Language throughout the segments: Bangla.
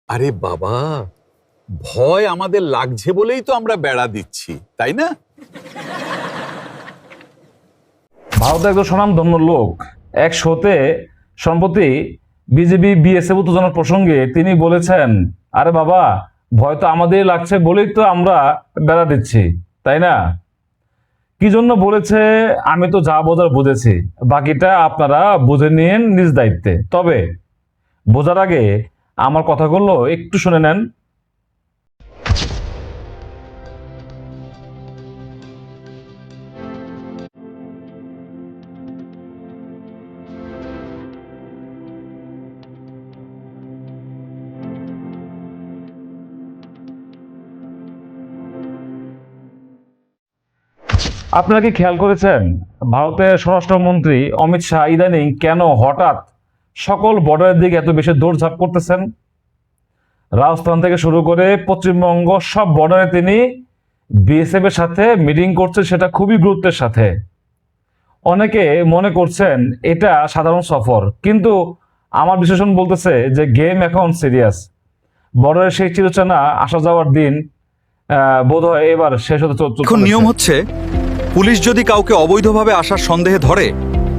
আরে বাবা, ভয় আমাদের লাগছে বলেই তো আমরা বেড়া দিচ্ছি, তাই না? ভারত একজন স্বনামধন্য লোক এক শোতে সম্প্রতি বিজেপি বিএসএফ উত্তেজনার প্রসঙ্গে তিনি বলেছেন, আরে বাবা, ভয় তো আমাদের লাগছে বলেই তো আমরা বেড়া দিচ্ছি, তাই না? কি জন্য বলেছে আমি তো যা বোঝার বুঝেছি, বাকিটা আপনারা বুঝে নিন নিজ দায়িত্বে। তবে বোঝার আগে আমার কথাগুলো একটু শুনে নেন। আপনারা কি খেয়াল করেছেন ভারতের স্বরাষ্ট্রমন্ত্রী অমিত শাহ ইদানিং কেন হঠাৎ সকল বর্ডারের দিকে এত বেশি দৌড়ঝাঁপ করতেছেন? রাজস্থান থেকে শুরু করে পশ্চিমবঙ্গ সব বর্ডারে তিনি বিএসএফ এর সাথে মিটিং করছেন, সেটা খুবই গুরুত্বের সাথে। অনেকে মনে করছেন এটা সাধারণ সফর, কিন্তু আমার বিশ্লেষণ বলতেছে যে গেম এখন সিরিয়াস। বর্ডারে সেই চিরচেনা আসা যাওয়ার দিন বোধহয় এবার শেষ হতে এখন নিয়ম হচ্ছে, পুলিশ যদি কাউকে অবৈধভাবে আসার সন্দেহে ধরে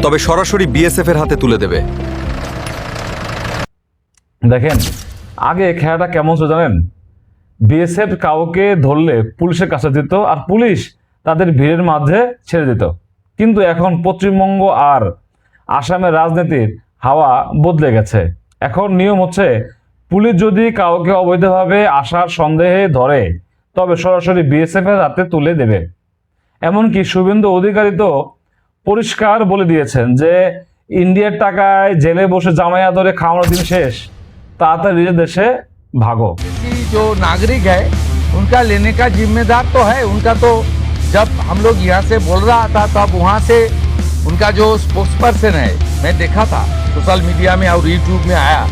তবে সরাসরি বিএসএফ এর হাতে তুলে দেবে। দেখেন, আগে খেলাটা কেমন ছিল জানেন? বিএসএফ কাউকে ধরলে পুলিশের কাছে দিত আর পুলিশ তাদের ভিড়ের মাঝে ছেড়ে দিত। কিন্তু এখন পশ্চিমবঙ্গ আর আসামের রাজনীতির হাওয়া বদলে গেছে। এখন নিয়ম হচ্ছে, পুলিশ যদি কাউকে অবৈধভাবে আসার সন্দেহে ধরে তবে সরাসরি বিএসএফ এর হাতে তুলে দেবে। এমনকি শুভেন্দু অধিকারী তো পরিষ্কার বলে দিয়েছেন যে ইন্ডিয়ার টাকায় জেলে বসে জামাই আদরে খাওয়ানোর দিন শেষ, তাড়াতাড়ি নিজের দেশে भागो। जो नागरिक है उनका लेने का जिम्मेदार तो है उनका। तो जब हम लोग यहाँ से बोल रहा था तब वहाँ से उनका जो स्पोक्स पर्सन है, मैं देखा था सोशल मीडिया में और यूट्यूब में आया,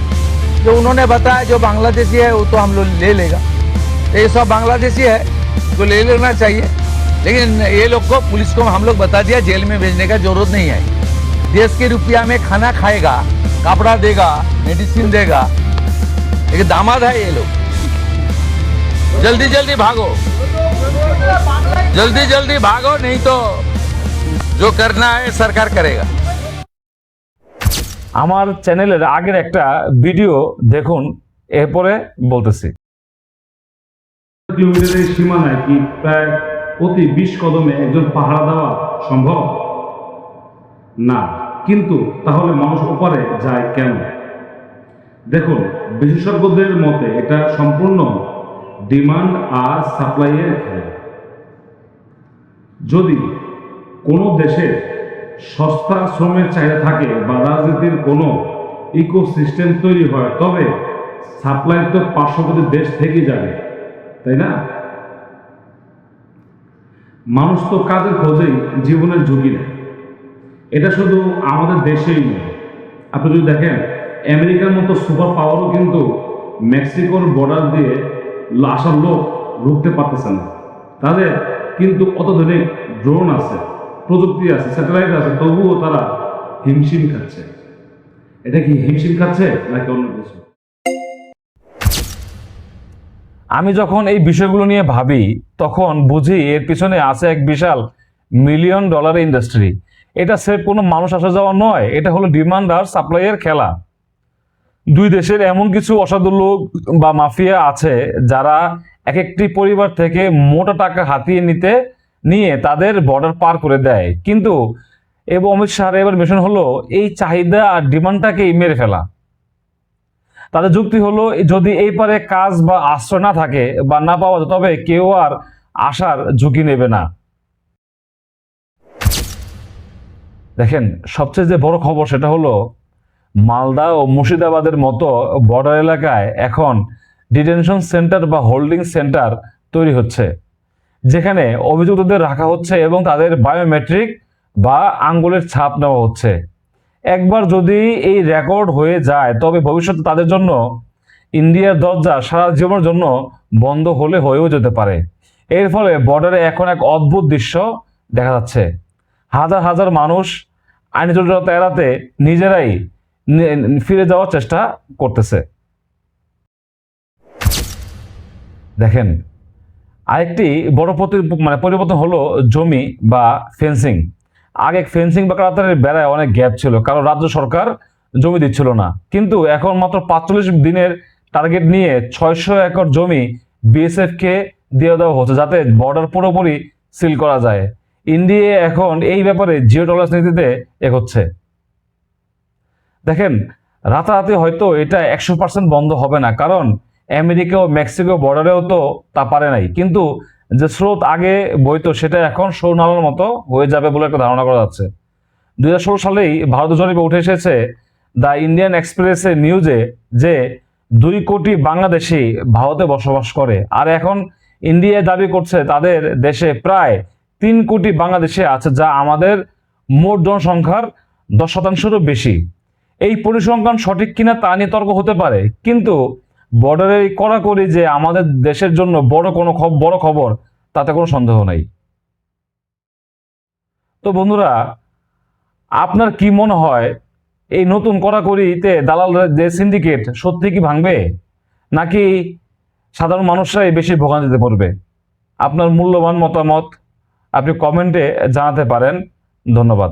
जो उन्होंने बताया जो बांग्लादेशी है वो तो हम लोग ले लेगा। तो ये सब बांग्लादेशी है तो ले लेना चाहिए, लेकिन ये लोग को पुलिस को हम लोग बता दिया जेल में भेजने का जरूरत नहीं है। देश के रुपया में खाना खाएगा, कपड़ा देगा, मेडिसिन देगा। एक दामाद है ये लोग। जल्दी जल्दी भागो, जल्दी जल्दी भागो, नहीं तो जो करना है सरकार करेगा। আমার চ্যানেলের আগের একটা ভিডিও দেখুন, এরপরে বলতেছি। কিলোমিটারের সীমানায় কি প্রায় প্রতি 20 কদমে একজন পাহারা দেওয়া সম্ভব না? কিন্তু তাহলে মানুষ ওপারে যায় কেন? দেখুন, বিশেষজ্ঞদের মতে এটা সম্পূর্ণ ডিমান্ড আর সাপ্লাইয়ের খেলা। যদি কোনো দেশের সস্তা শ্রমের চাহিদা থাকে বা রাজনীতির কোনো ইকোসিস্টেম তৈরি হয়, তবে সাপ্লাই তো পার্শ্ববর্তী দেশ থেকে যাবে, তাই না? মানুষ তো কাজের খোঁজেই জীবনের ঝুঁকি নেয়। এটা শুধু আমাদের দেশেই নয়, আপনি যদি দেখেন আমেরিকার মতো সুপার পাওয়ারও কিন্তু মেক্সিকোর বর্ডার দিয়ে আসার লোক রুখতে পারতেছে না। তাদের কিন্তু অত্যাধুনিক ড্রোন আছে, প্রযুক্তি আছে, স্যাটেলাইট আছে, তবুও তারা হিমশিম খাচ্ছে। এটা কি হিমশিম খাচ্ছে নাকি অন্য কিছু? আমি যখন এই বিষয়গুলো নিয়ে ভাবি তখন বুঝি এর পিছনে আছে এক বিশাল মিলিয়ন ডলারের ইন্ডাস্ট্রি। এটা সেফ কোনো মানুষ আসা যাওয়া নয়, এটা হলো ডিমান্ড আর সাপ্লাইয়ের খেলা। দুই দেশের এমন কিছু অসাধু লোক বা মাফিয়া আছে যারা এক একটি পরিবার থেকে মোটা টাকা হাতিয়ে নিয়ে তাদের বর্ডার পার করে দেয়। কিন্তু অমিত শাহর এবার মিশন হলো এই চাহিদা আর ডিমান্ডটাকেই মেরে ফেলা। তাদের যুক্তি হলো, যদি এই পারে কাজ বা আশ্রয় না থাকে বা না পাওয়া যায় তবে কেউ আর আসার ঝুঁকি নেবে না। দেখেন, সবচেয়ে যে বড় খবর সেটা হলো মালদা ও মুর্শিদাবাদের মতো বর্ডার এলাকায় এখন ডিটেনশন সেন্টার বা হোল্ডিং সেন্টার তৈরি হচ্ছে, যেখানে অভিযুক্তদের রাখা হচ্ছে এবং তাদের বায়োমেট্রিক বা আঙ্গুলের ছাপ নেওয়া হচ্ছে। একবার যদি এই রেকর্ড হয়ে যায় তবে ভবিষ্যতে তাদের জন্য ইন্ডিয়ার দরজা সারা জীবনের জন্য বন্ধ হয়েও যেতে পারে। এর ফলে বর্ডারে এখন এক অদ্ভুত দৃশ্য দেখা যাচ্ছে। হাজার হাজার মানুষ আইনি জটিলতা এড়াতে নিজেরাই ফিরে যাওয়ার চেষ্টা করতেছে। দেখেন, আরেকটি বড় পরিবর্তন হলো জমি বা ফেন্সিং। আগে ফেন্সিং বা কাঁটাতারের বেড়ায় অনেক গ্যাপ ছিল, কারণ রাজ্য সরকার জমি দিচ্ছিল না। কিন্তু এখন মাত্র 45 দিনের টার্গেট নিয়ে 600 একর জমি বিএসএফ কে দিয়ে দেওয়া হচ্ছে, যাতে বর্ডার পুরোপুরি সিল করা যায়। ইন্ডিয়া এখন এই ব্যাপারে জিরো টলারেন্স নীতিতে এগোচ্ছে। দেখেন, রাতারাতি হয়তো এটা 100% বন্ধ হবে না, কারণ আমেরিকা ও মেক্সিকো বর্ডারেও তো তা পারে নাই। কিন্তু যে স্রোত আগে বইতো সেটা এখন সৌনালার মতো হয়ে যাবে বলে একটা ধারণা করা যাচ্ছে। 2016 সালেই ভারত জরিপে উঠে এসেছে দ্য ইন্ডিয়ান এক্সপ্রেসের নিউজে যে 2 কোটি বাংলাদেশি ভারতে বসবাস করে, আর এখন ইন্ডিয়া দাবি করছে তাদের দেশে প্রায় 3 কোটি বাংলাদেশি আছে, যা আমাদের মোট জনসংখ্যার 10%-এরও বেশি। এই পরিসংখ্যান সঠিক কিনা তা নিয়ে তর্ক হতে পারে, কিন্তু বর্ডারে কড়াকড়ি যে আমাদের দেশের জন্য বড় খবর, তাতে কোনো সন্দেহ নাই। তো বন্ধুরা, আপনার কি মনে হয়, এই নতুন কড়াকড়িতে দালালদের যে সিন্ডিকেট সত্যি কি ভাঙবে, নাকি সাধারণ মানুষরাই বেশি ভোগান্তিতে পড়বে? আপনার মূল্যবান মতামত আপনি কমেন্টে জানাতে পারেন। ধন্যবাদ।